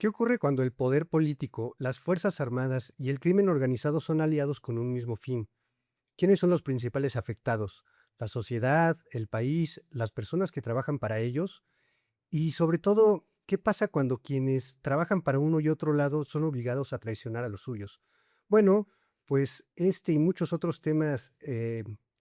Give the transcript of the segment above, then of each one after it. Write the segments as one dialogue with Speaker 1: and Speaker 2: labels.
Speaker 1: ¿Qué ocurre cuando el poder político, las fuerzas armadas y el crimen organizado son aliados con un mismo fin? ¿Quiénes son los principales afectados? ¿La sociedad, el país, las personas que trabajan para ellos? Y sobre todo, ¿qué pasa cuando quienes trabajan para uno y otro lado son obligados a traicionar a los suyos? Bueno, pues este y muchos otros temas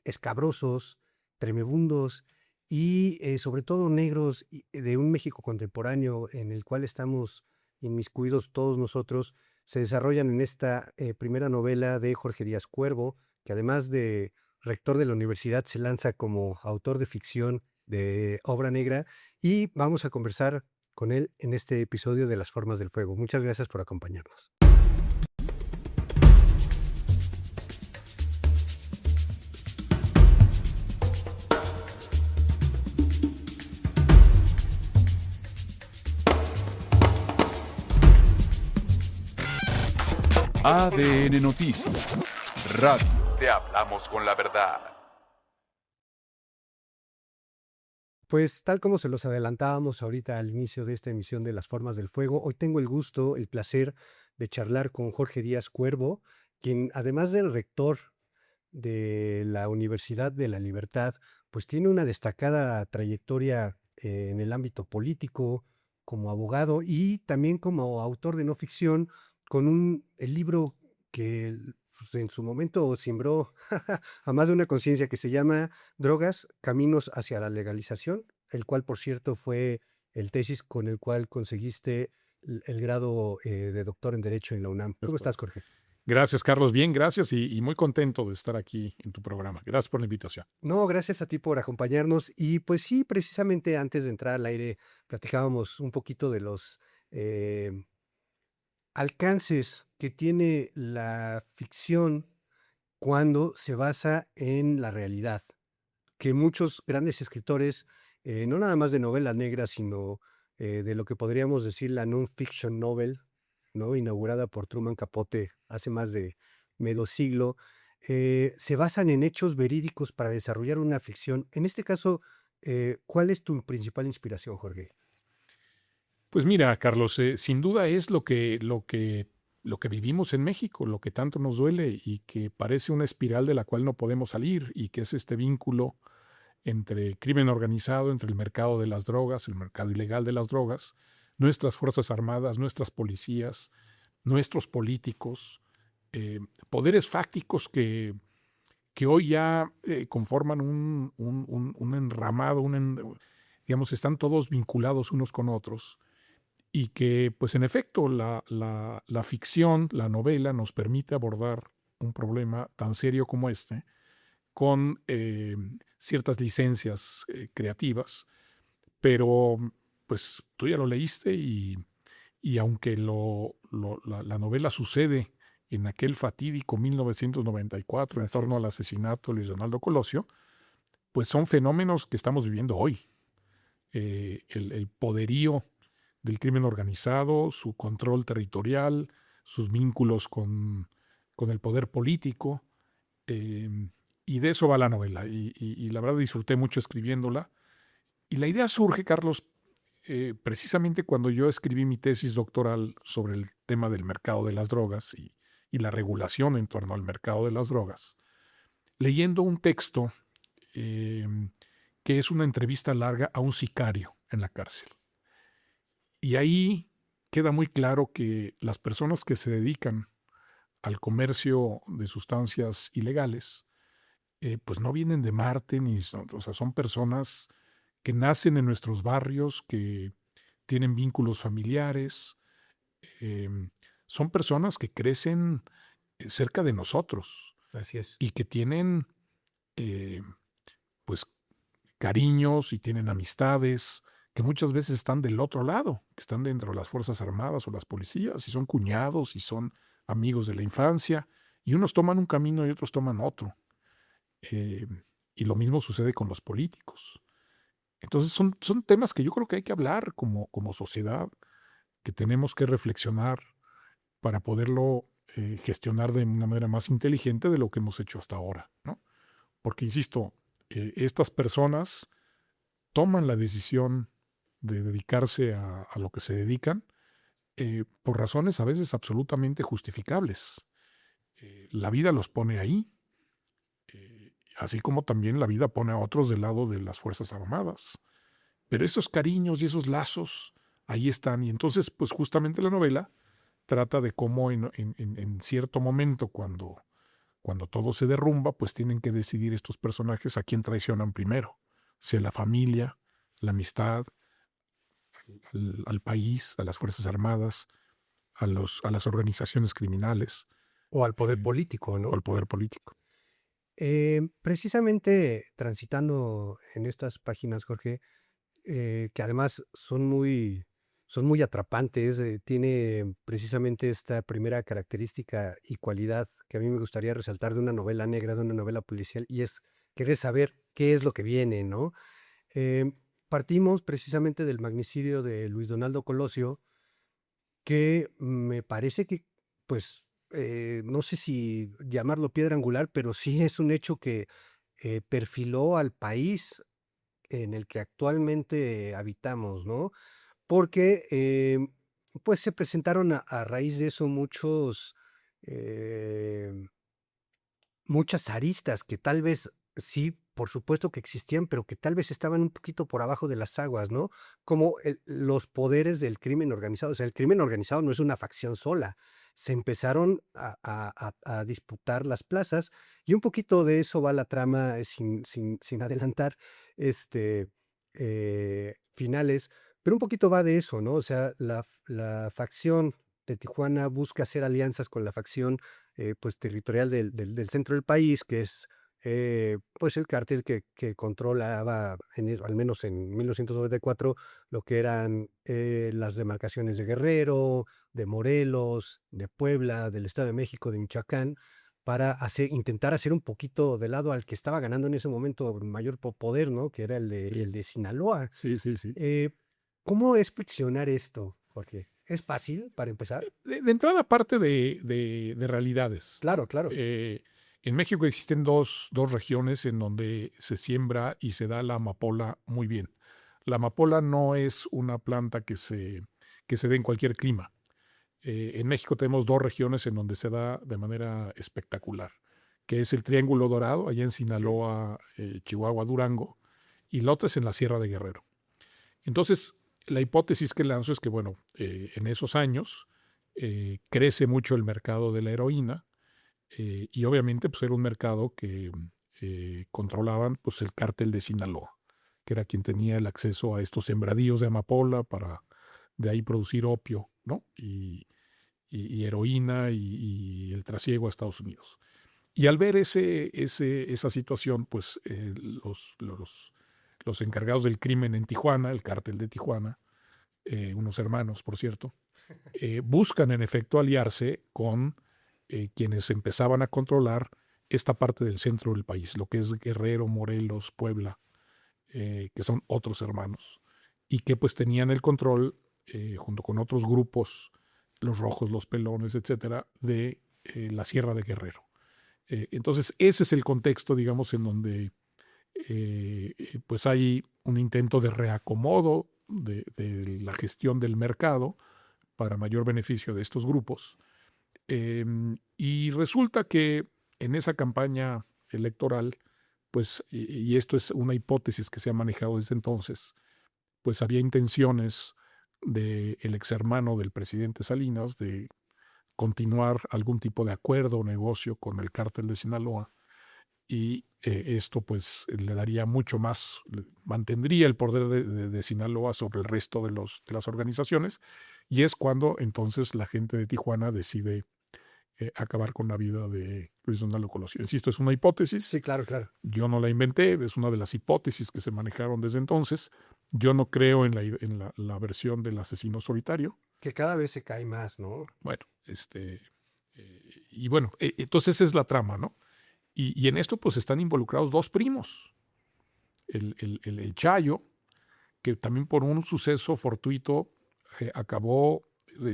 Speaker 1: escabrosos, tremebundos y sobre todo negros de un México contemporáneo en el cual estamos inmiscuidos todos nosotros, se desarrollan en esta primera novela de Jorge Díaz Cuervo, que además de rector de la universidad se lanza como autor de ficción de obra negra y vamos a conversar con él en este episodio de Las Formas del Fuego. Muchas gracias por acompañarnos.
Speaker 2: ADN Noticias, Radio. Te hablamos con la verdad.
Speaker 1: Pues tal como se los adelantábamos ahorita al inicio de esta emisión de Las Formas del Fuego, hoy tengo el gusto, el placer de charlar con Jorge Díaz Cuervo, quien además del rector de la Universidad de la Libertad, pues tiene una destacada trayectoria en el ámbito político, como abogado y también como autor de no ficción, con el libro que pues, en su momento sembró a más de una conciencia que se llama Drogas, Caminos hacia la Legalización, el cual, por cierto, fue el tesis con el cual conseguiste el grado de doctor en Derecho en la UNAM.
Speaker 3: Es
Speaker 1: ¿Cómo estás,
Speaker 3: correcto.
Speaker 1: Jorge?
Speaker 3: Gracias, Carlos. Bien, gracias y muy contento de estar aquí en tu programa. Gracias por la invitación.
Speaker 1: No, gracias a ti por acompañarnos. Y pues sí, precisamente antes de entrar al aire, platicábamos un poquito de los eh, alcances que tiene la ficción cuando se basa en la realidad, que muchos grandes escritores, no nada más de novela negra, sino de lo que podríamos decir la non-fiction novel, ¿no? Inaugurada por Truman Capote hace más de medio siglo, se basan en hechos verídicos para desarrollar una ficción. En este caso, ¿cuál es tu principal inspiración, Jorge?
Speaker 3: Pues mira, Carlos, sin duda es lo que vivimos en México, lo que tanto nos duele y que parece una espiral de la cual no podemos salir y que es este vínculo entre crimen organizado, entre el mercado de las drogas, el mercado ilegal de las drogas, nuestras fuerzas armadas, nuestras policías, nuestros políticos, poderes fácticos que hoy ya conforman un enramado, digamos, están todos vinculados unos con otros y que, pues en efecto, la ficción, la novela nos permite abordar un problema tan serio como este con ciertas licencias creativas, pero pues tú ya lo leíste y aunque la novela sucede en aquel fatídico 1994 en
Speaker 1: Así
Speaker 3: torno al
Speaker 1: es.
Speaker 3: asesinato de Luis Donaldo Colosio, pues son fenómenos que estamos viviendo hoy. El poderío del crimen organizado, su control territorial, sus vínculos con el poder político, y de eso va la novela. Y la verdad disfruté mucho escribiéndola. Y la idea surge, Carlos, precisamente cuando yo escribí mi tesis doctoral sobre el tema del mercado de las drogas y la regulación en torno al mercado de las drogas, leyendo un texto eh, que es una entrevista larga a un sicario en la cárcel. Y ahí queda muy claro que las personas que se dedican al comercio de sustancias ilegales, pues no vienen de Marte, o sea, son personas que nacen en nuestros barrios, que tienen vínculos familiares, eh, son personas que crecen cerca de nosotros
Speaker 1: Así es.
Speaker 3: y que tienen eh, pues cariños y tienen amistades que muchas veces están del otro lado, que están dentro de las Fuerzas Armadas o las policías y son cuñados y son amigos de la infancia y unos toman un camino y otros toman otro. Eh, y lo mismo sucede con los políticos. Entonces son temas que yo creo que hay que hablar como sociedad, que tenemos que reflexionar para poderlo gestionar de una manera más inteligente de lo que hemos hecho hasta ahora, ¿no? Porque, insisto, estas personas toman la decisión de dedicarse a lo que se dedican por razones a veces absolutamente justificables. La vida los pone ahí, así como también la vida pone a otros del lado de las Fuerzas Armadas. Pero esos cariños y esos lazos ahí están. Y entonces, pues justamente la novela trata de cómo en cierto momento, cuando todo se derrumba, pues tienen que decidir estos personajes a quién traicionan primero. Si a la familia, la amistad, al país, a las Fuerzas Armadas, a las organizaciones criminales
Speaker 1: O al poder
Speaker 3: eh,
Speaker 1: político,
Speaker 3: o
Speaker 1: ¿no?
Speaker 3: al poder político.
Speaker 1: Precisamente transitando en estas páginas, Jorge, que además son muy atrapantes, tiene precisamente esta primera característica y cualidad que a mí me gustaría resaltar de una novela negra, de una novela policial, y es querer saber qué es lo que viene, ¿no? Eh, Partimos precisamente del magnicidio de Luis Donaldo Colosio, que me parece que, pues, no sé si llamarlo piedra angular, pero sí es un hecho que perfiló al país en el que actualmente habitamos, ¿no? Porque, pues, se presentaron a raíz de eso muchas aristas que tal vez sí, por supuesto que existían, pero que tal vez estaban un poquito por abajo de las aguas, ¿no? Como los poderes del crimen organizado. O sea, el crimen organizado no es una facción sola. Se empezaron a disputar las plazas y un poquito de eso va la trama, sin adelantar finales, pero un poquito va de eso, ¿no? O sea, la facción de Tijuana busca hacer alianzas con la facción pues territorial del centro del país, que es pues el cártel que controlaba, al menos en 1994, lo que eran las demarcaciones de Guerrero, de Morelos, de Puebla, del Estado de México, de Michoacán, para intentar hacer un poquito de lado al que estaba ganando en ese momento mayor poder, ¿no? Que era el de Sinaloa.
Speaker 3: Sí, sí, sí.
Speaker 1: Eh, ¿Cómo es friccionar esto, Jorge? ¿Es fácil para empezar?
Speaker 3: De entrada, parte de realidades.
Speaker 1: Claro, claro.
Speaker 3: En México existen dos regiones en donde se siembra y se da la amapola muy bien. La amapola no es una planta que se dé en cualquier clima. En México tenemos dos regiones en donde se da de manera espectacular, que es el Triángulo Dorado, allá en
Speaker 1: Sí.
Speaker 3: Sinaloa, Chihuahua, Durango, y la otra es en la Sierra de Guerrero. Entonces, la hipótesis que lanzo es que, bueno, en esos años crece mucho el mercado de la heroína y obviamente pues era un mercado que controlaban pues el cártel de Sinaloa, que era quien tenía el acceso a estos sembradíos de amapola para de ahí producir opio, ¿no? Y heroína y el trasiego a Estados Unidos. Y al ver esa situación, pues los encargados del crimen en Tijuana, el cártel de Tijuana, unos hermanos, por cierto, buscan en efecto aliarse con quienes empezaban a controlar esta parte del centro del país, lo que es Guerrero, Morelos, Puebla, que son otros hermanos, y que pues tenían el control, junto con otros grupos, los rojos, los pelones, etcétera, de la Sierra de Guerrero. Entonces, ese es el contexto, digamos, en donde pues hay un intento de reacomodo de la gestión del mercado para mayor beneficio de estos grupos. Y resulta que en esa campaña electoral, pues, y esto es una hipótesis que se ha manejado desde entonces, pues había intenciones del ex hermano del presidente Salinas de continuar algún tipo de acuerdo o negocio con el cártel de Sinaloa y esto pues le daría mucho más, mantendría el poder de Sinaloa sobre el resto de las organizaciones y es cuando entonces la gente de Tijuana decide acabar con la vida de Luis Donaldo Colosio. Insisto, es una hipótesis.
Speaker 1: Sí, claro, claro.
Speaker 3: Yo no la inventé, es una de las hipótesis que se manejaron desde entonces. Yo no creo en la versión del asesino solitario.
Speaker 1: Que cada vez se cae más, ¿no?
Speaker 3: Bueno, y bueno, entonces esa es la trama, ¿no? Y en esto pues están involucrados dos primos. El Chayo, que también por un suceso fortuito acabó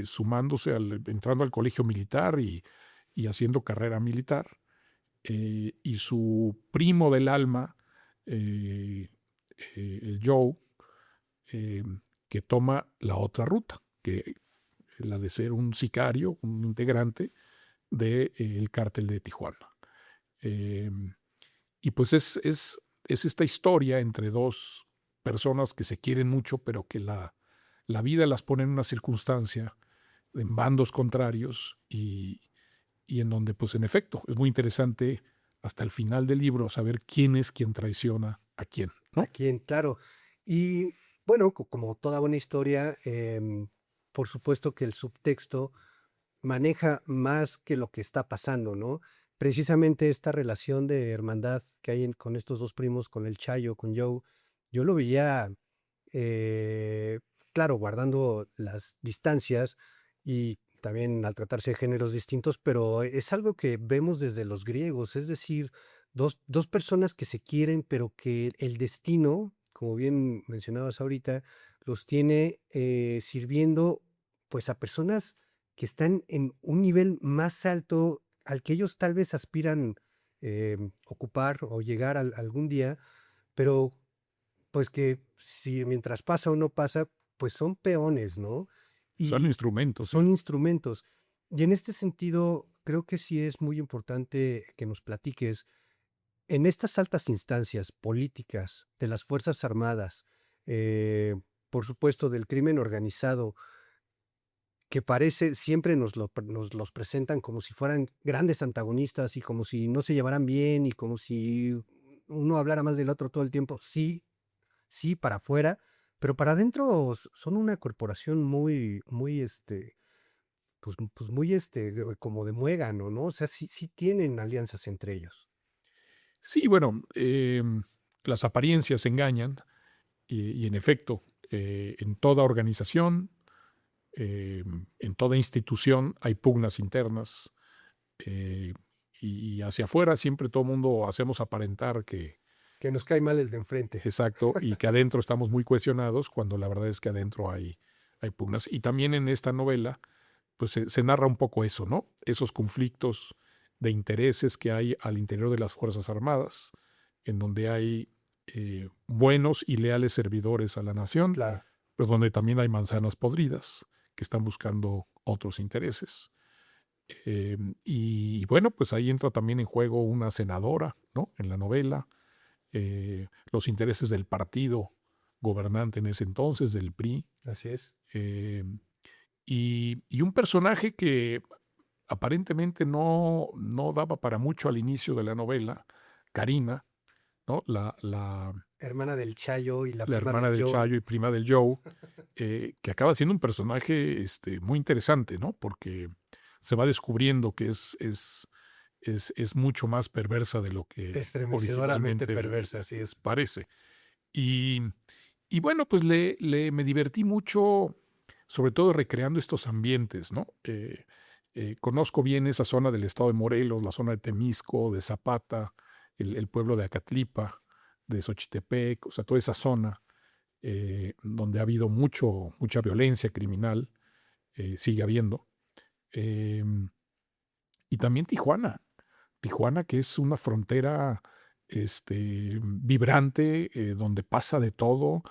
Speaker 3: sumándose, entrando al colegio militar y haciendo carrera militar. Y su primo del alma, el Joe, que toma la otra ruta, que la de ser un sicario, un integrante del cártel de Tijuana. Eh, y pues es esta historia entre dos personas que se quieren mucho, pero que la vida las pone en una circunstancia, en bandos contrarios, y en donde, pues en efecto, es muy interesante hasta el final del libro saber quién es quien traiciona a quién,
Speaker 1: A
Speaker 3: ¿no?
Speaker 1: quién, claro. Y bueno, como toda buena historia, por supuesto que el subtexto maneja más que lo que está pasando, ¿no? Precisamente esta relación de hermandad que hay con estos dos primos, con el Chayo, con Joe, yo lo veía, eh, claro, guardando las distancias y también al tratarse de géneros distintos, pero es algo que vemos desde los griegos, es decir, dos personas que se quieren, pero que el destino, como bien mencionabas ahorita, los tiene sirviendo pues a personas que están en un nivel más alto al que ellos tal vez aspiran ocupar o llegar algún día, pero pues que si mientras pasa o no pasa, pues son peones, ¿no?
Speaker 3: Son
Speaker 1: Y
Speaker 3: instrumentos, ¿sí?
Speaker 1: son instrumentos. Y en este sentido, creo que sí es muy importante que nos platiques en estas altas instancias políticas de las Fuerzas Armadas, por supuesto del crimen organizado, que parece siempre nos los presentan como si fueran grandes antagonistas y como si no se llevaran bien y como si uno hablara más del otro todo el tiempo. Sí, sí, para afuera, pero para adentro son una corporación muy, pues muy, como de muégano, ¿no? O sea, sí tienen alianzas entre ellos.
Speaker 3: Sí, bueno, las apariencias engañan y en efecto, en toda organización, en toda institución hay pugnas internas, eh, y hacia afuera siempre todo el mundo hacemos aparentar que
Speaker 1: Que nos cae mal el de enfrente.
Speaker 3: exacto, y que adentro estamos muy cohesionados, cuando la verdad es que adentro hay pugnas. Y también en esta novela, pues se narra un poco eso, ¿no? Esos conflictos de intereses que hay al interior de las Fuerzas Armadas, en donde hay buenos y leales servidores a la nación,
Speaker 1: Claro.
Speaker 3: pero donde también hay manzanas podridas que están buscando otros intereses. Y bueno, pues ahí entra también en juego una senadora, ¿no? En la novela, los intereses del partido gobernante en ese entonces, del PRI,
Speaker 1: Así es.
Speaker 3: eh, y un personaje que aparentemente no daba para mucho al inicio de la novela, Karina, ¿no?
Speaker 1: Hermana del Chayo y la
Speaker 3: La
Speaker 1: prima del
Speaker 3: hermana del
Speaker 1: Joe.
Speaker 3: Chayo y prima del Joe, que acaba siendo un personaje muy interesante, ¿no? Porque se va descubriendo que es mucho más perversa de lo que
Speaker 1: Estremecedoramente
Speaker 3: originalmente
Speaker 1: perversa, así es.
Speaker 3: parece. Y, y bueno, pues me divertí mucho, sobre todo recreando estos ambientes, ¿no? Conozco bien esa zona del estado de Morelos, la zona de Temisco, de Zapata, el pueblo de Acatlipa, de Xochitepec, o sea, toda esa zona donde ha habido mucha violencia criminal, sigue habiendo. Eh, y también Tijuana, que es una frontera vibrante, donde pasa de todo.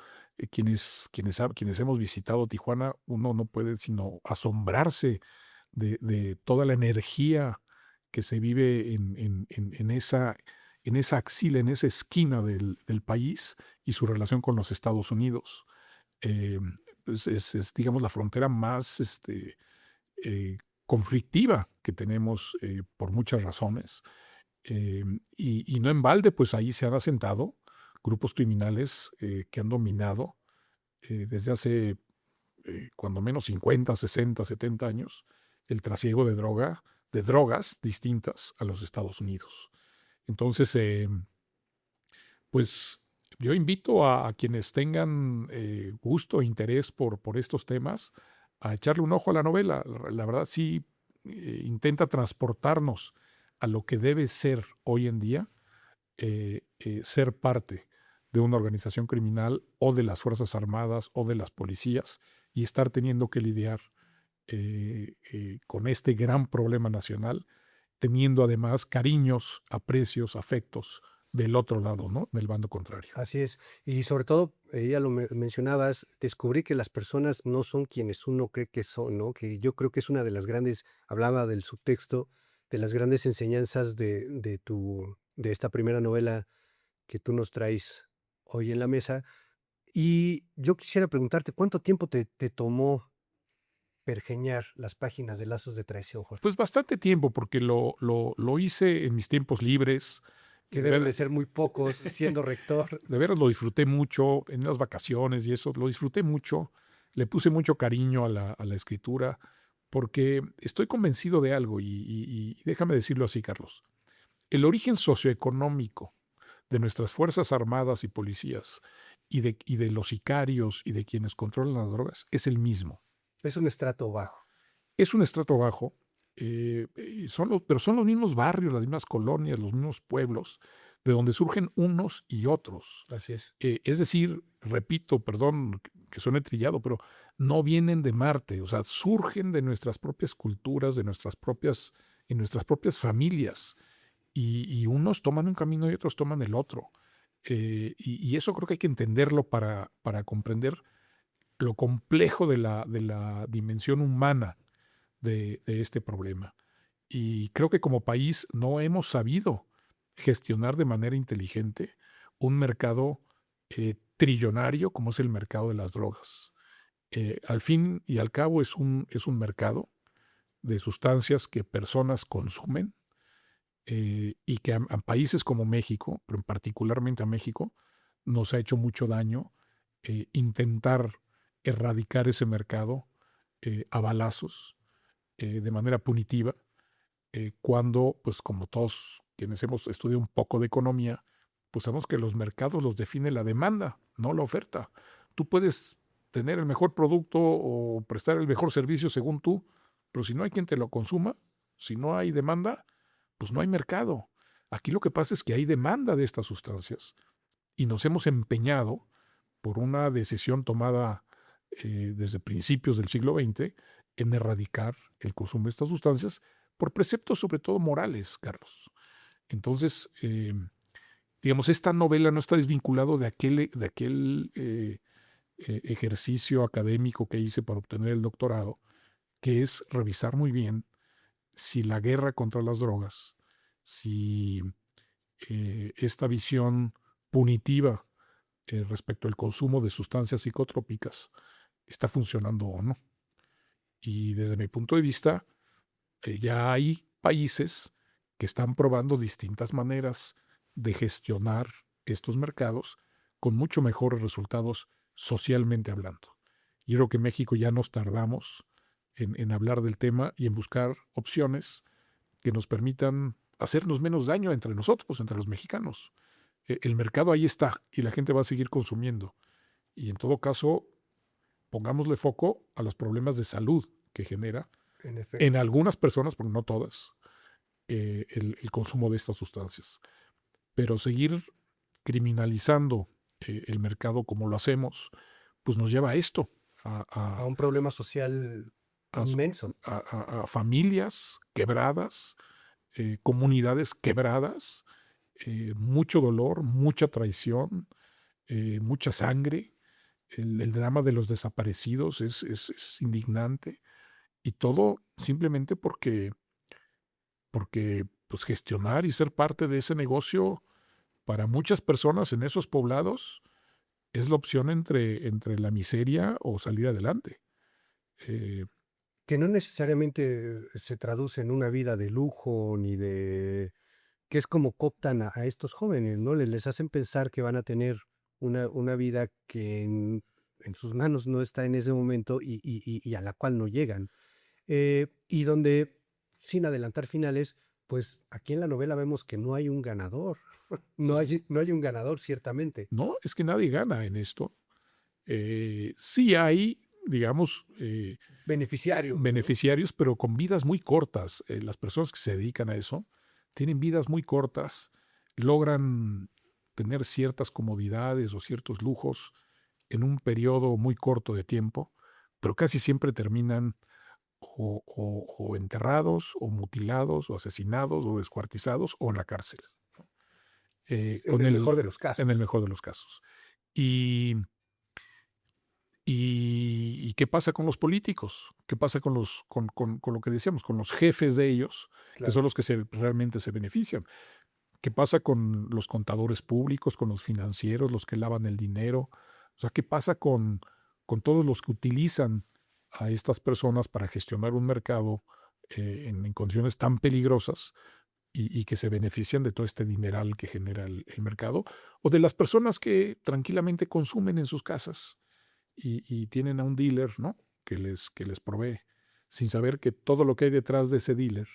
Speaker 3: Quienes hemos visitado Tijuana, uno no puede sino asombrarse de toda la energía que se vive en esa axila, en esa esquina del país y su relación con los Estados Unidos. Eh, digamos, la frontera más eh, conflictiva que tenemos por muchas razones. Y no en balde, pues ahí se han asentado grupos criminales que han dominado desde hace cuando menos 50, 60, 70 años el trasiego de drogas distintas a los Estados Unidos. Entonces, pues yo invito a quienes tengan gusto e interés por estos temas a echarle un ojo a la novela. La verdad sí intenta transportarnos a lo que debe ser hoy en día ser parte de una organización criminal o de las Fuerzas Armadas o de las policías y estar teniendo que lidiar con este gran problema nacional, teniendo además cariños, aprecios, afectos del otro lado, ¿no? Del bando contrario.
Speaker 1: Así es. Y sobre todo, ya lo mencionabas, descubrí que las personas no son quienes uno cree que son, ¿no? Que yo creo que es una de las grandes, hablaba del subtexto, de las grandes enseñanzas de esta primera novela que tú nos traes hoy en la mesa. Y yo quisiera preguntarte, ¿cuánto tiempo te tomó pergeñar las páginas de Lazos de Traición, Jorge?
Speaker 3: Pues bastante tiempo, porque lo hice en mis tiempos libres.
Speaker 1: Que
Speaker 3: De
Speaker 1: deben de
Speaker 3: veras,
Speaker 1: ser muy pocos siendo rector.
Speaker 3: de veras lo disfruté mucho en las vacaciones y eso, lo disfruté mucho. Le puse mucho cariño a la escritura, porque estoy convencido de algo, y déjame decirlo así, Carlos. El origen socioeconómico de nuestras Fuerzas Armadas y policías y de los sicarios y de quienes controlan las drogas es el mismo.
Speaker 1: Es un estrato bajo.
Speaker 3: Es un estrato bajo, pero son los mismos barrios, las mismas colonias, los mismos pueblos, de donde surgen unos y otros.
Speaker 1: Así es.
Speaker 3: Es decir, repito, perdón que suene trillado, pero no vienen de Marte, o sea, surgen de nuestras propias culturas, en nuestras propias familias, y unos toman un camino y otros toman el otro. Y eso creo que hay que entenderlo para comprender lo complejo de la dimensión humana de este problema. Y creo que como país no hemos sabido gestionar de manera inteligente un mercado trillonario como es el mercado de las drogas. Al fin y al cabo es un mercado de sustancias que personas consumen, y que a países como México, pero particularmente a México, nos ha hecho mucho daño intentar erradicar ese mercado a balazos, de manera punitiva, cuando, pues como todos quienes hemos estudiado un poco de economía, pues sabemos que los mercados los define la demanda, no la oferta. Tú puedes tener el mejor producto o prestar el mejor servicio según tú, pero si no hay quien te lo consuma, si no hay demanda, pues no hay mercado. Aquí lo que pasa es que hay demanda de estas sustancias y nos hemos empeñado por una decisión tomada desde principios del siglo XX en erradicar el consumo de estas sustancias por preceptos sobre todo morales, Carlos. Entonces, digamos, esta novela no está desvinculado de aquel ejercicio académico que hice para obtener el doctorado, que es revisar muy bien si la guerra contra las drogas, si esta visión punitiva respecto al consumo de sustancias psicotrópicas está funcionando o no. Y desde mi punto de vista, ya hay países que están probando distintas maneras de gestionar estos mercados con mucho mejores resultados socialmente hablando. Yo creo que México ya nos tardamos en hablar del tema y en buscar opciones que nos permitan hacernos menos daño entre nosotros, entre los mexicanos. El mercado ahí está y la gente va a seguir consumiendo. Y en todo caso, pongámosle foco a los problemas de salud que genera en algunas personas, porque no todas, el consumo de estas sustancias. Pero seguir criminalizando el mercado como lo hacemos, pues nos lleva a esto,
Speaker 1: a un problema social inmenso.
Speaker 3: A familias quebradas, comunidades quebradas, mucho dolor, mucha traición, mucha sangre. El drama de los desaparecidos es indignante, y todo simplemente porque pues, gestionar y ser parte de ese negocio para muchas personas en esos poblados es la opción entre la miseria o salir adelante.
Speaker 1: Que no necesariamente se traduce en una vida de lujo ni de... que es como cooptan a estos jóvenes, ¿no? Les hacen pensar que van a tener una vida que en sus manos no está en ese momento y a la cual no llegan. Y donde, sin adelantar finales, pues aquí en la novela vemos que no hay un ganador. No hay un ganador, ciertamente.
Speaker 3: No, es que nadie gana en esto. Sí hay, digamos, beneficiarios, ¿no? Pero con vidas muy cortas. Las personas que se dedican a eso tienen vidas muy cortas, logran tener ciertas comodidades o ciertos lujos en un periodo muy corto de tiempo, pero casi siempre terminan o enterrados, o mutilados, o asesinados, o descuartizados, o en la cárcel.
Speaker 1: En el mejor de los casos.
Speaker 3: En el mejor de los casos. ¿Y qué pasa con los políticos? ¿Qué pasa con lo que decíamos, con los jefes de ellos, que son los que realmente se benefician? ¿Qué pasa con los contadores públicos, con los financieros, los que lavan el dinero? O sea, ¿qué pasa con todos los que utilizan a estas personas para gestionar un mercado en condiciones tan peligrosas y que se benefician de todo este dineral que genera el mercado? O de las personas que tranquilamente consumen en sus casas y tienen a un dealer, ¿no?, que les provee, sin saber que todo lo que hay detrás de ese dealer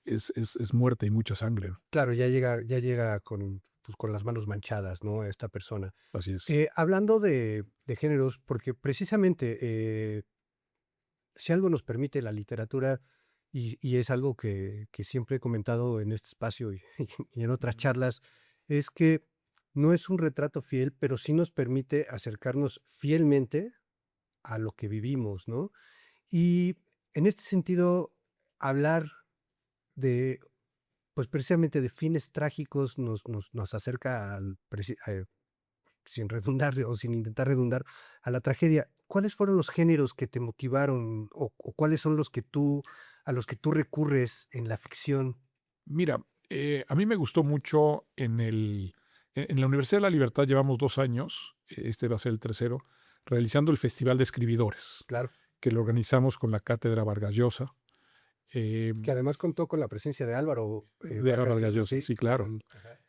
Speaker 3: es muerte y mucha sangre, ¿no?
Speaker 1: Claro, ya llega con, pues, con las manos manchadas, ¿no? Esta persona.
Speaker 3: Así es.
Speaker 1: Hablando de géneros, porque precisamente si algo nos permite la literatura, y es algo que siempre he comentado en este espacio y en otras charlas, es que no es un retrato fiel, pero sí nos permite acercarnos fielmente a lo que vivimos, ¿no? Y en este sentido, hablar de, pues precisamente de fines trágicos nos acerca sin redundar o sin intentar redundar, a la tragedia. ¿Cuáles fueron los géneros que te motivaron o cuáles son a los que tú recurres en la ficción?
Speaker 3: Mira, a mí me gustó mucho en la Universidad de la Libertad. Llevamos 2 años, este va a ser el tercero, realizando el Festival de Escribidores,
Speaker 1: Claro.
Speaker 3: que lo organizamos con la Cátedra Vargas Llosa.
Speaker 1: Que además contó con la presencia de Álvaro
Speaker 3: De Vargas Llosa, sí, claro.
Speaker 1: Ajá.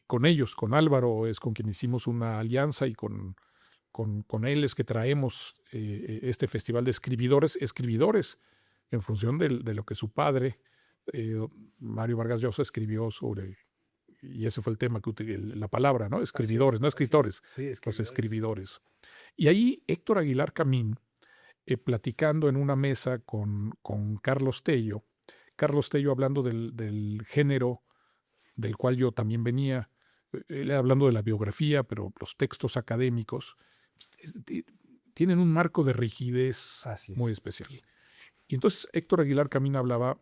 Speaker 3: Con ellos, con Álvaro, es con quien hicimos una alianza, y con él es que traemos este Festival de Escribidores en función de lo que su padre, Mario Vargas Llosa, escribió sobre, y ese fue el tema, la palabra, ¿no? Escribidores, no escritores,
Speaker 1: Sí,
Speaker 3: los escribidores. Y ahí Héctor Aguilar Camín, platicando en una mesa con Carlos Tello hablando del género del cual yo también venía, él hablando de la biografía, pero los textos académicos tienen un marco de rigidez muy especial. Y entonces Héctor Aguilar Camín hablaba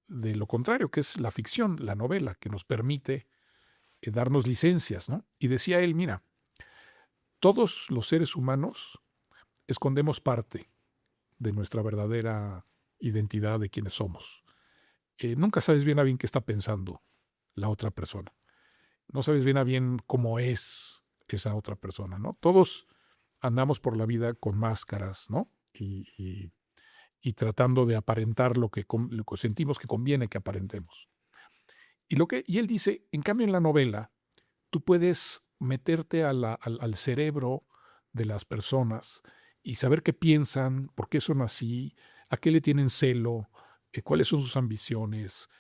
Speaker 3: de lo contrario, que es la ficción, la novela, que nos permite darnos licencias, ¿no? Y decía él, mira, todos los seres humanos escondemos parte de nuestra verdadera identidad, de quienes somos. Nunca sabes bien a bien qué está pensando la otra persona. No sabes bien a bien cómo es esa otra persona, ¿no? Todos andamos por la vida con máscaras, ¿no? Y tratando de aparentar lo que sentimos que conviene que aparentemos. Y él dice, en cambio en la novela, tú puedes meterte al cerebro de las personas y saber qué piensan, por qué son así, a qué le tienen celo, cuáles son sus ambiciones,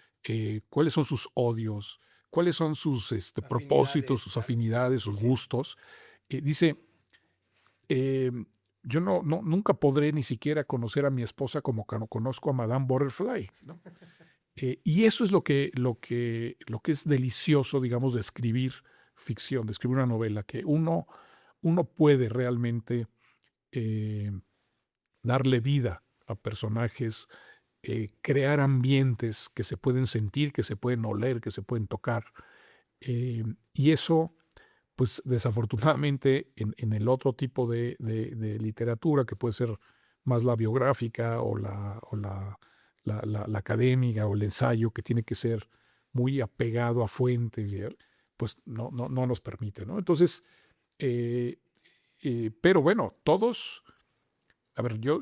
Speaker 3: cuáles son sus odios, cuáles son sus propósitos, sus afinidades, sus gustos. Dice, yo nunca podré ni siquiera conocer a mi esposa como conozco a Madame Butterfly, ¿no? Y eso es lo que es delicioso, digamos, de escribir ficción, de escribir una novela, que uno puede realmente darle vida a personajes, crear ambientes que se pueden sentir, que se pueden oler, que se pueden tocar. Y eso, pues desafortunadamente, en el otro tipo de literatura, que puede ser más la biográfica o la académica o el ensayo, que tiene que ser muy apegado a fuentes, pues no nos permite, ¿no? Entonces, pero bueno, todos, a ver, yo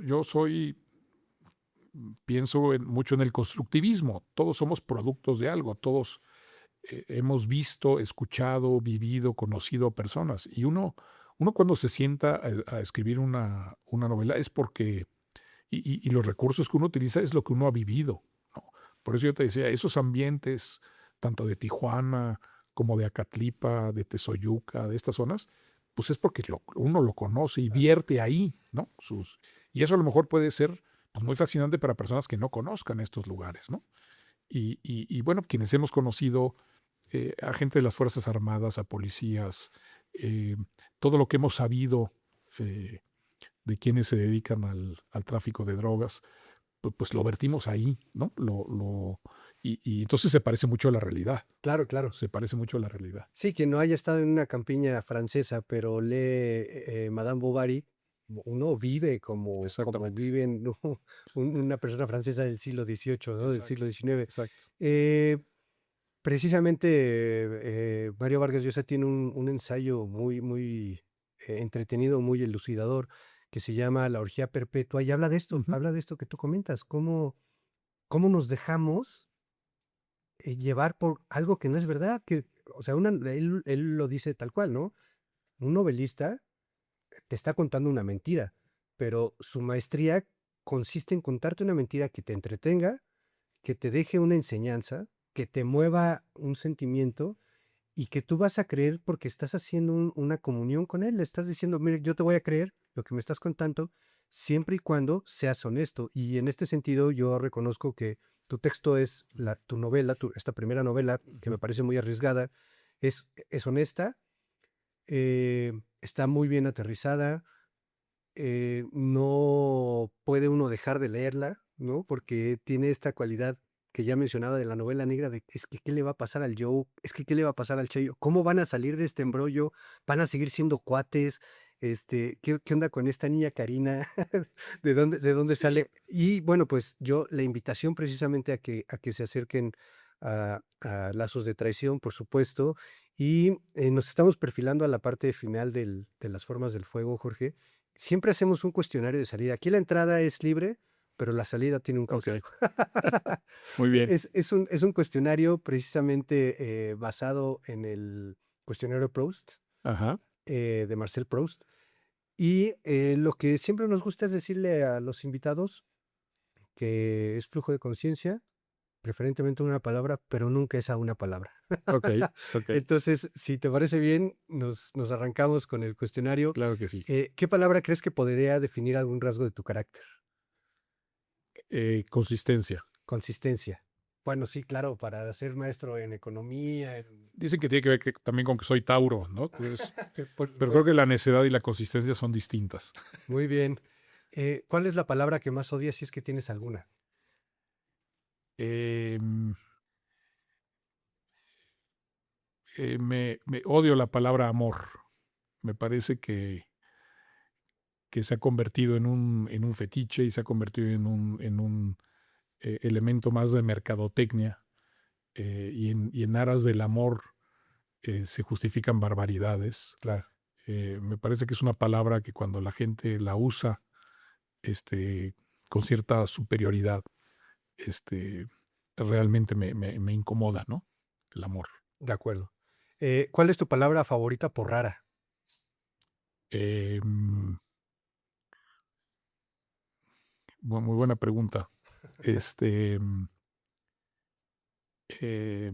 Speaker 3: pienso mucho en el constructivismo. Todos somos productos de algo, todos hemos visto, escuchado, vivido, conocido personas. Y uno cuando se sienta a escribir una novela es porque, y los recursos que uno utiliza es lo que uno ha vivido, ¿no? Por eso yo te decía, esos ambientes, tanto de Tijuana como de Acatlipa, de Tezoyuca, de estas zonas, pues es porque uno lo conoce y vierte ahí, ¿no? Y eso a lo mejor puede ser, pues, muy fascinante para personas que no conozcan estos lugares, ¿no? Y bueno, quienes hemos conocido a gente de las Fuerzas Armadas, a policías, todo lo que hemos sabido de quienes se dedican al tráfico de drogas, pues lo vertimos ahí, ¿no? Y entonces se parece mucho a la realidad.
Speaker 1: Claro, claro.
Speaker 3: Se parece mucho a la realidad.
Speaker 1: Sí, quien no haya estado en una campiña francesa, pero lee Madame Bovary, uno vive como
Speaker 3: Exactamente.
Speaker 1: vive ¿no? Una persona francesa del siglo XVIII, ¿no? Del
Speaker 3: Exacto.
Speaker 1: siglo XIX.
Speaker 3: Exacto.
Speaker 1: Eh, Precisamente Mario Vargas Llosa tiene un ensayo muy entretenido, muy elucidador, que se llama La orgía perpetua, y
Speaker 3: Ujú.
Speaker 1: habla de esto que tú comentas, cómo nos dejamos llevar por algo que no es verdad, o sea, él lo dice tal cual, ¿no? Un novelista te está contando una mentira, pero su maestría consiste en contarte una mentira que te entretenga, que te deje una enseñanza, que te mueva un sentimiento y que tú vas a creer porque estás haciendo una comunión con él. Le estás diciendo, mire, yo te voy a creer lo que me estás contando siempre y cuando seas honesto. Y en este sentido yo reconozco que tu texto es tu novela, esta primera novela, que me
Speaker 3: Ujú.
Speaker 1: parece muy arriesgada, es honesta, está muy bien aterrizada, no puede uno dejar de leerla, ¿no? Porque tiene esta cualidad que ya mencionaba de la novela negra, de es que qué le va a pasar al Joe, es que qué le va a pasar al Cheyo, cómo van a salir de este embrollo, van a seguir siendo cuates, qué onda con esta niña Karina, de dónde
Speaker 3: Sí.
Speaker 1: sale. Y bueno, pues yo la invitación precisamente a que se acerquen a Lazos de Traición, por supuesto, y nos estamos perfilando a la parte final de las formas del fuego, Jorge. Siempre hacemos un cuestionario de salida. Aquí la entrada es libre, pero la salida tiene un
Speaker 3: Ok.
Speaker 1: costo.
Speaker 3: Muy bien.
Speaker 1: Es un cuestionario precisamente basado en el cuestionario Proust,
Speaker 3: Ajá.
Speaker 1: de Marcel Proust. Y lo que siempre nos gusta es decirle a los invitados que es flujo de conciencia, preferentemente una palabra, pero nunca es a una palabra.
Speaker 3: Ok. Ok.
Speaker 1: Entonces, si te parece bien, nos arrancamos con el cuestionario.
Speaker 3: Claro que sí.
Speaker 1: ¿Qué palabra crees que podría definir algún rasgo de tu carácter?
Speaker 3: Consistencia.
Speaker 1: Consistencia. Bueno, sí, claro, para ser maestro en economía,
Speaker 3: Dicen que tiene que ver también con que soy Tauro, ¿no? Entonces,
Speaker 1: por
Speaker 3: pero creo que
Speaker 1: supuesto.
Speaker 3: la necedad y la consistencia son distintas.
Speaker 1: Muy bien. ¿Cuál es la palabra que más odias si es que tienes alguna?
Speaker 3: Em, me odio la palabra amor. Me parece que se ha convertido en un fetiche y se ha convertido en un elemento más de mercadotecnia, y en aras del amor se justifican barbaridades.
Speaker 1: Claro.
Speaker 3: Me parece que es una palabra que cuando la gente la usa este, con cierta superioridad, este, realmente me incomoda, ¿no? El amor.
Speaker 1: De acuerdo. ¿Cuál es tu palabra favorita por rara?
Speaker 3: Eh, mm, Muy buena pregunta. Este, mm, eh,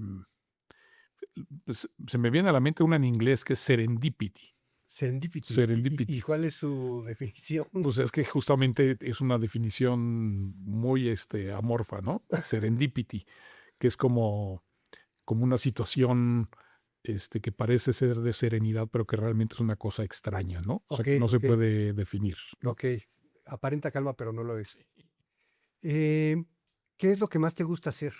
Speaker 3: Se me viene a la mente una en inglés que es serendipity.
Speaker 1: Serendipity. ¿Y
Speaker 3: Serendipity.
Speaker 1: cuál es su definición?
Speaker 3: Pues es que justamente es una definición muy amorfa, ¿no? Serendipity, que es como una situación que parece ser de serenidad, pero que realmente es una cosa extraña, ¿no? O sea,
Speaker 1: Ok,
Speaker 3: que no se
Speaker 1: ok,
Speaker 3: puede definir, ¿no?
Speaker 1: ok. Aparenta calma, pero no lo es.
Speaker 3: Sí.
Speaker 1: Eh, ¿Qué es lo que más te gusta hacer?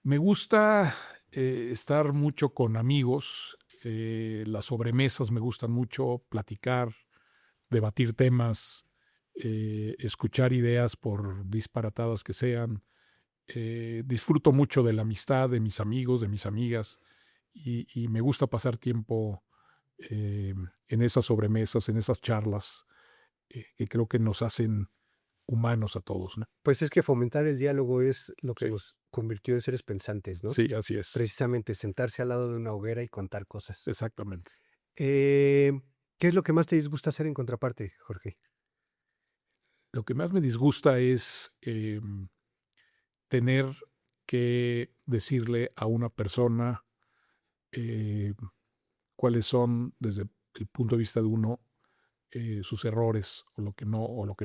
Speaker 3: Me gusta estar mucho con amigos, las sobremesas me gustan mucho, platicar, debatir temas, escuchar ideas por disparatadas que sean. Disfruto mucho de la amistad de mis amigos, de mis amigas, y me gusta pasar tiempo en esas sobremesas, en esas charlas, que creo que nos hacen humanos a todos, ¿no?
Speaker 1: Pues es que fomentar el diálogo es lo que
Speaker 3: Sí,
Speaker 1: nos convirtió en seres pensantes, ¿no?
Speaker 3: sí, así es,
Speaker 1: Precisamente sentarse al lado de una hoguera y contar cosas.
Speaker 3: exactamente.
Speaker 1: Eh, ¿Qué es lo que más te disgusta hacer en contraparte, Jorge?
Speaker 3: Lo que más me disgusta es tener que decirle a una persona eh, cuáles son, desde el punto de vista de uno, sus errores o lo que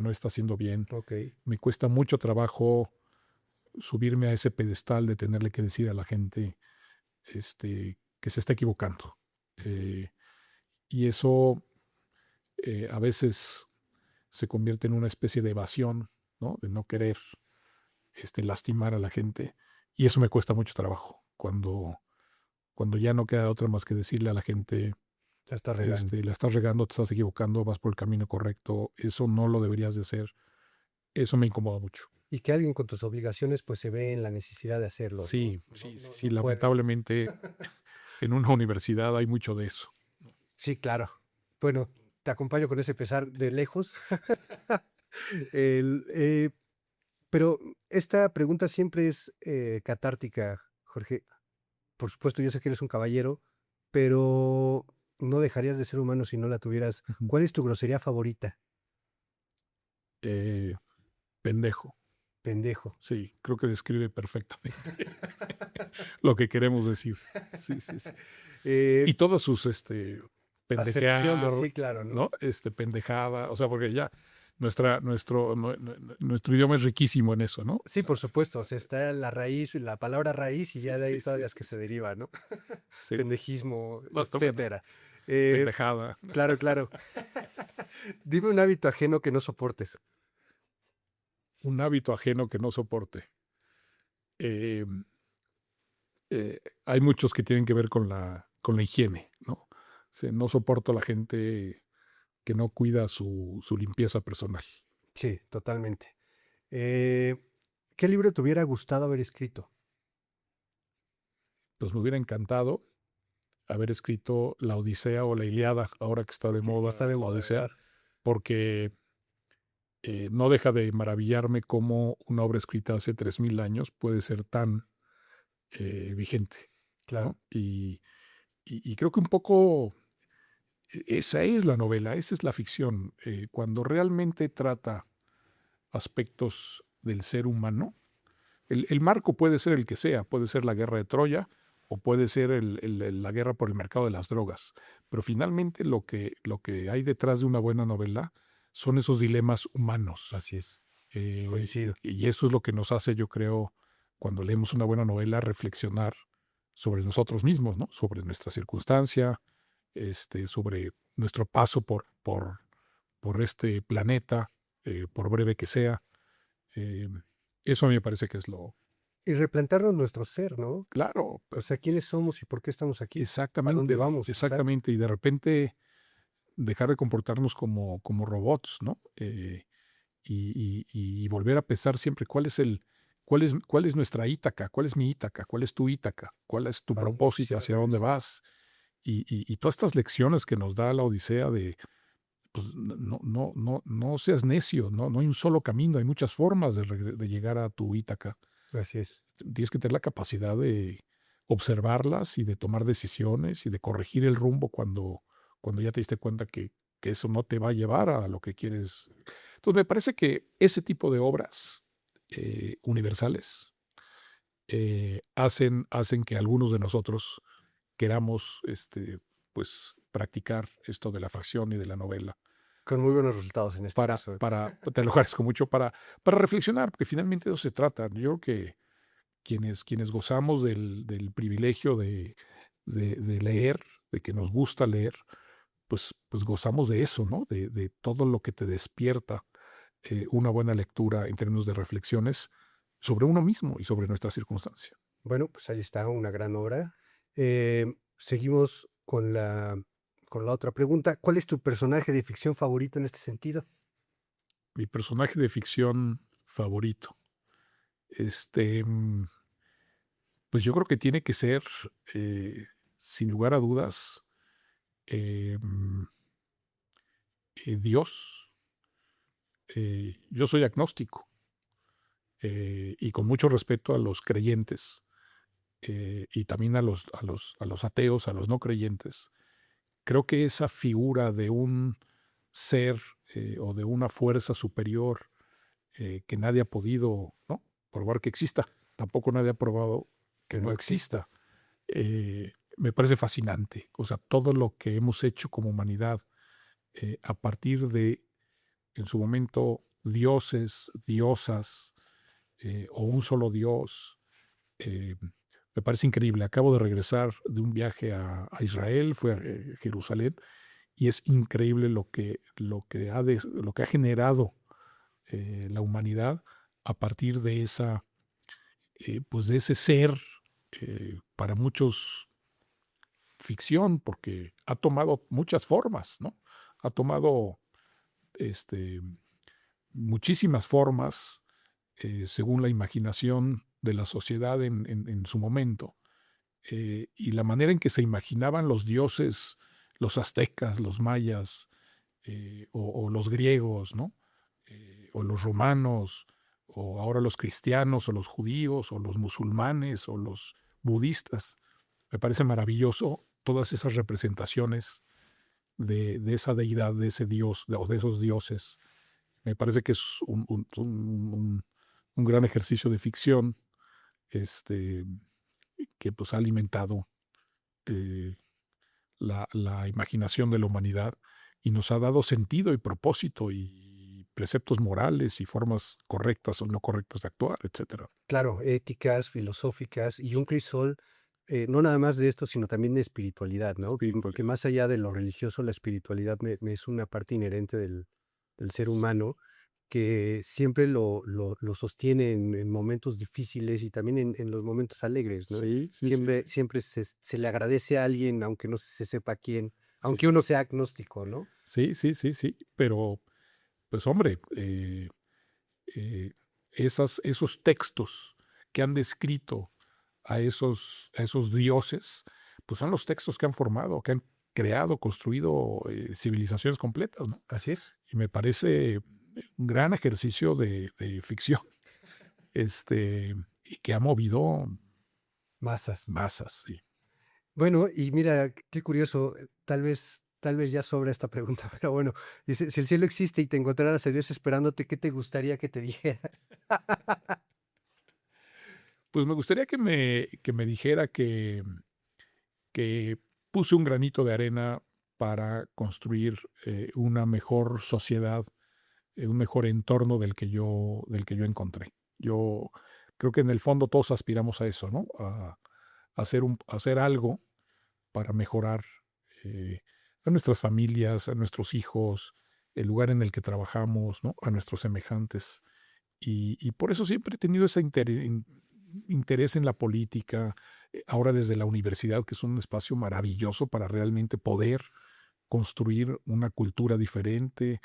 Speaker 3: no está haciendo bien.
Speaker 1: Ok,
Speaker 3: Me cuesta mucho trabajo subirme a ese pedestal de tenerle que decir a la gente que se está equivocando. Eh, y eso a veces se convierte en una especie de evasión, ¿no? De no querer lastimar a la gente. Y eso me cuesta mucho trabajo. Cuando ya no queda otra más que decirle a la gente,
Speaker 1: La estás regando.
Speaker 3: la estás regando, te estás equivocando, vas por el camino correcto, eso no lo deberías de hacer. Eso me incomoda mucho.
Speaker 1: Y que alguien con tus obligaciones pues se ve en la necesidad de hacerlo, ¿no?
Speaker 3: Sí,
Speaker 1: No,
Speaker 3: sí,
Speaker 1: no,
Speaker 3: sí,
Speaker 1: no
Speaker 3: sí,
Speaker 1: puede.
Speaker 3: lamentablemente en una universidad hay mucho de eso.
Speaker 1: Sí, claro. Bueno, te acompaño con ese pesar de lejos. El, pero esta pregunta siempre es catártica, Jorge. Por supuesto, yo sé que eres un caballero, pero no dejarías de ser humano si no la tuvieras.
Speaker 3: Ujú.
Speaker 1: ¿Cuál es tu grosería favorita?
Speaker 3: Pendejo.
Speaker 1: Pendejo.
Speaker 3: Sí, creo que describe perfectamente lo que queremos decir. Sí, sí, sí. Y todas sus pendejear,
Speaker 1: acepciones, sí, claro, ¿no?
Speaker 3: ¿no? Pendejada, o sea, porque ya nuestro idioma es riquísimo en eso, ¿no?
Speaker 1: Sí, por supuesto. O sea, está la raíz, la palabra raíz, y
Speaker 3: Sí,
Speaker 1: ya de ahí
Speaker 3: sí, sí,
Speaker 1: todas las
Speaker 3: sí,
Speaker 1: que se
Speaker 3: sí.
Speaker 1: deriva, ¿no?
Speaker 3: Sí.
Speaker 1: Pendejismo,
Speaker 3: No, está bueno.
Speaker 1: etcétera. Eh,
Speaker 3: Pendejada.
Speaker 1: claro, claro. Dime un hábito ajeno que no soportes.
Speaker 3: Un hábito ajeno que no soporte. Eh, hay muchos que tienen que ver con la higiene, ¿no? O sea, no soporto a la gente que no cuida su limpieza personal.
Speaker 1: Sí, totalmente. ¿Qué libro te hubiera gustado haber escrito?
Speaker 3: Pues me hubiera encantado haber escrito la Odisea o la Ilíada, ahora que está de moda
Speaker 1: Está de
Speaker 3: la
Speaker 1: moda,
Speaker 3: Odisea,
Speaker 1: ¿verdad?
Speaker 3: porque no deja de maravillarme cómo una obra escrita hace 3000 años puede ser tan vigente,
Speaker 1: Claro.
Speaker 3: ¿no? Y creo que un poco esa es la novela, esa es la ficción. Cuando realmente trata aspectos del ser humano, el marco puede ser el que sea, puede ser la guerra de Troya o puede ser la guerra por el mercado de las drogas, pero finalmente lo que hay detrás de una buena novela son esos dilemas humanos.
Speaker 1: Así es. Coincido.
Speaker 3: Y eso es lo que nos hace, yo creo, cuando leemos una buena novela, reflexionar sobre nosotros mismos, ¿no? Sobre nuestra circunstancia, sobre nuestro paso por este planeta, por breve que sea. Eh, Eso a mí me parece que es lo
Speaker 1: Y replantearnos nuestro ser, ¿no?
Speaker 3: claro,
Speaker 1: O sea, ¿quiénes somos y por qué estamos aquí? ¿A dónde
Speaker 3: exactamente,
Speaker 1: vamos? Quizá.
Speaker 3: exactamente. Y de repente dejar de comportarnos como robots, ¿no? Y volver a pensar siempre cuál es nuestra Ítaca, cuál es mi Ítaca, cuál es tu Ítaca, cuál es tu
Speaker 1: ¿Para dónde
Speaker 3: propósito,
Speaker 1: quisiera
Speaker 3: hacia dónde
Speaker 1: regresar?
Speaker 3: vas. Y todas estas lecciones que nos da la Odisea de, pues no seas necio, no hay un solo camino, hay muchas formas de llegar a tu Ítaca.
Speaker 1: Así es.
Speaker 3: Tienes que tener la capacidad de observarlas y de tomar decisiones y de corregir el rumbo cuando ya te diste cuenta que eso no te va a llevar a lo que quieres. Entonces me parece que ese tipo de obras universales hacen que algunos de nosotros queramos pues practicar esto de la facción y de la novela
Speaker 1: Con muy buenos resultados en este caso.
Speaker 3: te lo agradezco mucho para reflexionar, porque finalmente de eso se trata. Yo creo que quienes gozamos del privilegio de leer, de que nos gusta leer, pues gozamos de eso, ¿no? De todo lo que te despierta una buena lectura en términos de reflexiones sobre uno mismo y sobre nuestra circunstancia.
Speaker 1: Bueno, pues ahí está una gran obra. Seguimos con la otra pregunta. ¿Cuál es tu personaje de ficción favorito en este sentido?
Speaker 3: Mi personaje de ficción favorito. Pues yo creo que tiene que ser, sin lugar a dudas, eh, mm, Dios. Yo soy agnóstico y con mucho respeto a los creyentes y también a los ateos, a los no creyentes. Creo que esa figura de un ser o de una fuerza superior que nadie ha podido, ¿no?, probar que exista, tampoco nadie ha probado que no exista. Me parece fascinante. O sea, todo lo que hemos hecho como humanidad a partir de, en su momento, dioses, diosas o un solo dios, eh, me parece increíble. Acabo de regresar de un viaje a Israel, fue a Jerusalén, y es increíble lo que ha generado la humanidad a partir de pues de ese ser, para muchos ficción, porque ha tomado muchas formas, ¿no? Ha tomado este, muchísimas formas según la imaginación de la sociedad en su momento. Y la manera en que se imaginaban los dioses, los aztecas, los mayas, o los griegos, ¿no? O los romanos, o ahora los cristianos, o los judíos, o los musulmanes, o los budistas. Me parece maravilloso todas esas representaciones de esa deidad, de ese dios, o de esos dioses. Me parece que es un gran ejercicio de ficción que pues ha alimentado eh, la imaginación de la humanidad y nos ha dado sentido y propósito y preceptos morales y formas correctas o no correctas de actuar, etcétera.
Speaker 1: Claro, éticas, filosóficas y un crisol, no nada más de esto, sino también de espiritualidad, ¿no? Que más allá de lo religioso, la espiritualidad me es una parte inherente del ser humano que siempre lo sostiene en momentos difíciles y también en los momentos alegres, ¿no?
Speaker 3: Sí, sí, sí,
Speaker 1: Siempre,
Speaker 3: sí.
Speaker 1: siempre se le agradece a alguien, aunque no se sepa quién,
Speaker 3: Sí,
Speaker 1: aunque uno sea agnóstico, ¿no?
Speaker 3: sí, sí, sí, sí. Pero, pues hombre, eh, esos textos que han descrito a esos dioses, pues son los textos que han formado, que han creado, construido civilizaciones completas, ¿no?
Speaker 1: Así es.
Speaker 3: Y me parece un gran ejercicio de ficción, y que ha movido
Speaker 1: Masas.
Speaker 3: masas, sí.
Speaker 1: Bueno, y mira, qué curioso, tal vez ya sobra esta pregunta, pero bueno, dice, si el cielo existe y te encontraras a Dios esperándote, ¿qué te gustaría que te dijera?
Speaker 3: Pues me gustaría que me dijera que puse un granito de arena para construir una mejor sociedad, un mejor entorno del que yo encontré. Yo creo que en el fondo todos aspiramos a eso, ¿no? A hacer algo para mejorar eh, a nuestras familias, a nuestros hijos, el lugar en el que trabajamos, ¿no? A nuestros semejantes. Y por eso siempre he tenido ese interés en la política, ahora desde la universidad, que es un espacio maravilloso para realmente poder construir una cultura diferente,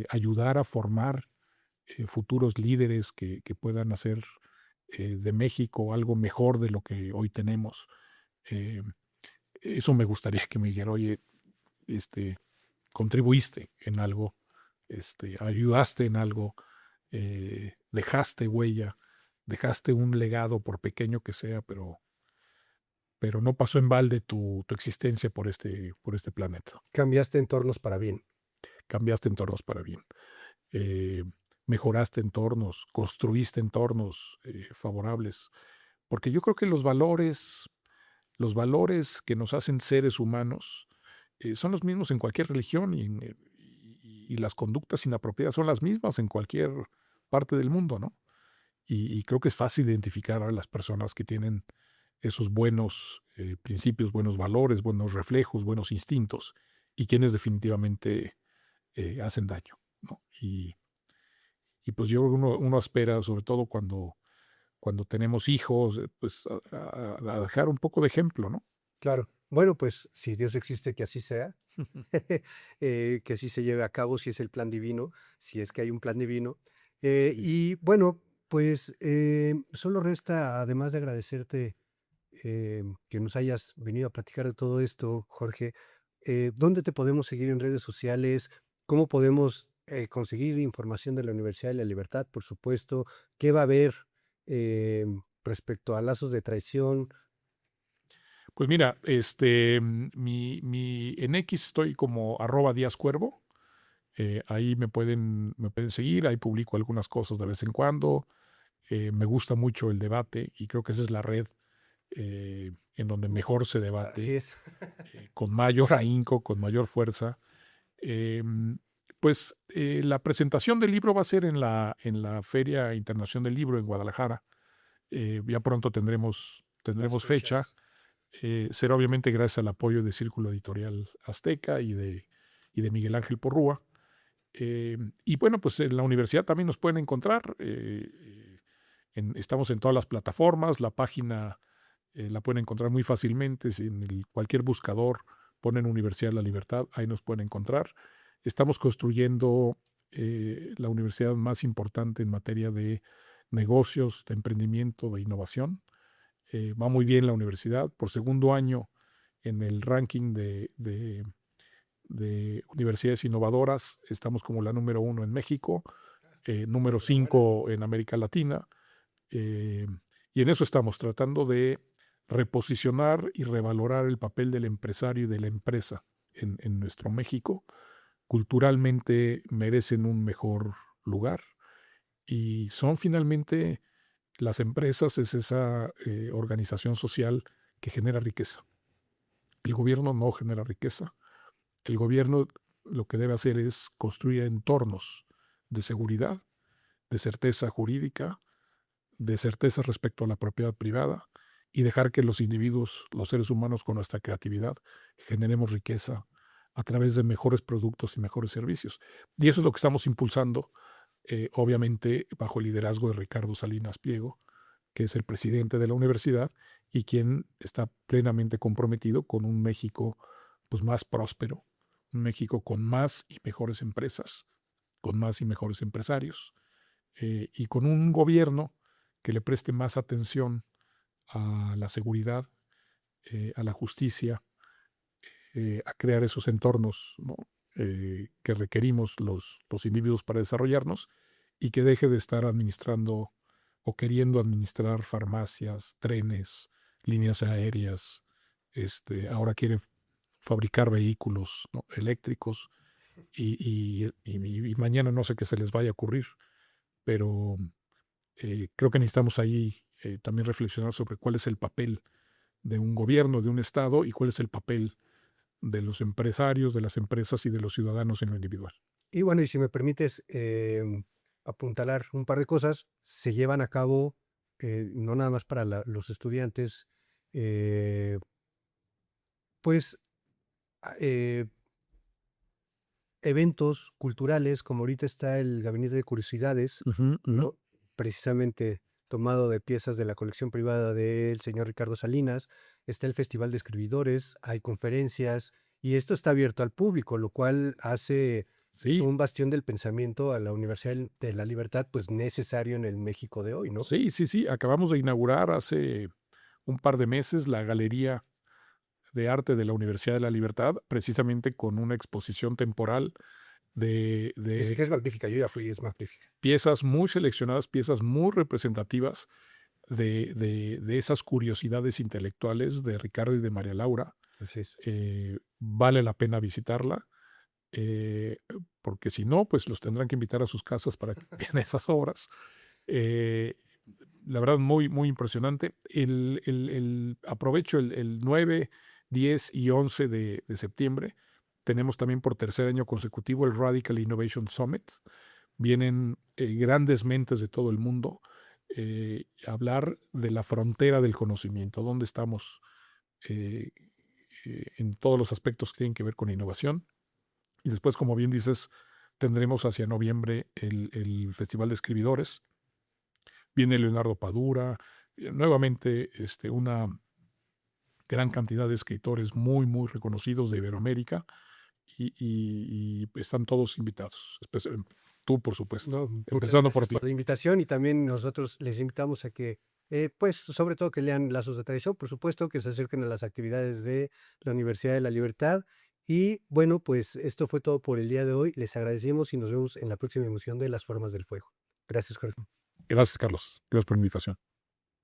Speaker 3: ayudar a formar futuros líderes que puedan hacer de México algo mejor de lo que hoy tenemos. Eh, Eso me gustaría que me dijera, oye, contribuiste en algo, ayudaste en algo, dejaste huella, dejaste un legado, por pequeño que sea, pero no pasó en balde tu existencia por este planeta.
Speaker 1: Cambiaste entornos para bien.
Speaker 3: Cambiaste entornos para bien. eh, Mejoraste entornos, construiste entornos favorables, porque yo creo que los valores que nos hacen seres humanos son los mismos en cualquier religión y las conductas inapropiadas son las mismas en cualquier parte del mundo, ¿no? Y creo que es fácil identificar a las personas que tienen esos buenos principios, buenos valores, buenos reflejos, buenos instintos, y quienes definitivamente hacen daño, ¿no? Y pues yo creo que uno espera, sobre todo cuando tenemos hijos, pues a dejar un poco de ejemplo, ¿no?
Speaker 1: Claro. Bueno, pues si Dios existe, que así sea, que así se lleve a cabo, si es el plan divino, si es que hay un plan divino.
Speaker 3: Sí.
Speaker 1: Y bueno, pues solo resta, además de agradecerte que nos hayas venido a platicar de todo esto, Jorge, ¿dónde te podemos seguir en redes sociales? ¿Cómo podemos conseguir información de la Universidad de la Libertad, por supuesto? ¿Qué va a haber eh, respecto a lazos de traición?
Speaker 3: Pues mira, en X estoy como @díazcuervo. Ahí me pueden seguir, ahí publico algunas cosas de vez en cuando. Me gusta mucho el debate y creo que esa es la red en donde mejor se
Speaker 1: Así
Speaker 3: debate,
Speaker 1: es.
Speaker 3: con mayor ahínco, con mayor fuerza. Pues la presentación del libro va a ser en la Feria Internacional del Libro en Guadalajara. Ya pronto tendremos fecha.
Speaker 1: Fechas.
Speaker 3: Será obviamente gracias al apoyo de Círculo Editorial Azteca y de Miguel Ángel Porrúa. Y bueno, pues en la universidad también nos pueden encontrar. Estamos en todas las plataformas. La página la pueden encontrar muy fácilmente. Si en cualquier buscador ponen Universidad de la Libertad, ahí nos pueden encontrar. Estamos construyendo la universidad más importante en materia de negocios, de emprendimiento, de innovación. Va muy bien la universidad. Por segundo año en el ranking de universidades innovadoras, estamos como la número 1 en México, número 5 en América Latina. Y en eso estamos tratando de reposicionar y revalorar el papel del empresario y de la empresa en nuestro México. Culturalmente merecen un mejor lugar y son finalmente las empresas, es esa organización social que genera riqueza. El gobierno no genera riqueza. El gobierno lo que debe hacer es construir entornos de seguridad, de certeza jurídica, de certeza respecto a la propiedad privada y dejar que los individuos, los seres humanos con nuestra creatividad, generemos riqueza a través de mejores productos y mejores servicios. Y eso es lo que estamos impulsando, obviamente bajo el liderazgo de Ricardo Salinas Pliego, que es el presidente de la universidad y quien está plenamente comprometido con un México pues, más próspero, un México con más y mejores empresas, con más y mejores empresarios, y con un gobierno que le preste más atención a la seguridad, a la justicia, a crear esos entornos, ¿no? Que requerimos los individuos para desarrollarnos y que deje de estar administrando o queriendo administrar farmacias, trenes, líneas aéreas. Ahora quiere fabricar vehículos, ¿no?, eléctricos y mañana no sé qué se les vaya a ocurrir, pero creo que necesitamos ahí también reflexionar sobre cuál es el papel de un gobierno, de un Estado y cuál es el papel de los empresarios, de las empresas y de los ciudadanos en lo individual.
Speaker 1: Y bueno, y si me permites apuntalar un par de cosas, se llevan a cabo, no nada más para los estudiantes, pues eventos culturales, como ahorita está el Gabinete de Curiosidades, ¿no? Precisamente tomado de piezas de la colección privada del señor Ricardo Salinas. Está el Festival de Escribidores, hay conferencias, y esto está abierto al público, lo cual hace
Speaker 3: Sí,
Speaker 1: un bastión del pensamiento a la Universidad de la Libertad, pues necesario en el México de hoy, ¿no?
Speaker 3: sí. Acabamos de inaugurar hace un par de meses la Galería de Arte de la Universidad de la Libertad, precisamente con una exposición temporal de
Speaker 1: Que es magnífica, yo ya fui, es magnífica.
Speaker 3: piezas muy seleccionadas, piezas muy representativas de esas curiosidades intelectuales de Ricardo y de María Laura.
Speaker 1: Así es.
Speaker 3: Vale la pena visitarla, porque si no, pues los tendrán que invitar a sus casas para que vean esas obras. La verdad, muy, muy impresionante. Aprovecho el 9, 10 y 11 de septiembre. Tenemos también por tercer año consecutivo el Radical Innovation Summit. Vienen grandes mentes de todo el mundo a hablar de la frontera del conocimiento, dónde estamos en todos los aspectos que tienen que ver con innovación. Y después, como bien dices, tendremos hacia noviembre el Festival de Escribidores. Viene Leonardo Padura, nuevamente una gran cantidad de escritores muy, muy reconocidos de Iberoamérica y están todos invitados. Tú, por supuesto,
Speaker 1: No, muchas
Speaker 3: empezando por
Speaker 1: gracias
Speaker 3: ti.
Speaker 1: por la invitación, y también nosotros les invitamos a que, pues, sobre todo que lean Lazos de Tradición, por supuesto, que se acerquen a las actividades de la Universidad de la Libertad. Y bueno, pues esto fue todo por el día de hoy. Les agradecemos y nos vemos en la próxima emisión de Las Formas del Fuego. Gracias, Jorge.
Speaker 3: Gracias, Carlos. Gracias por la invitación.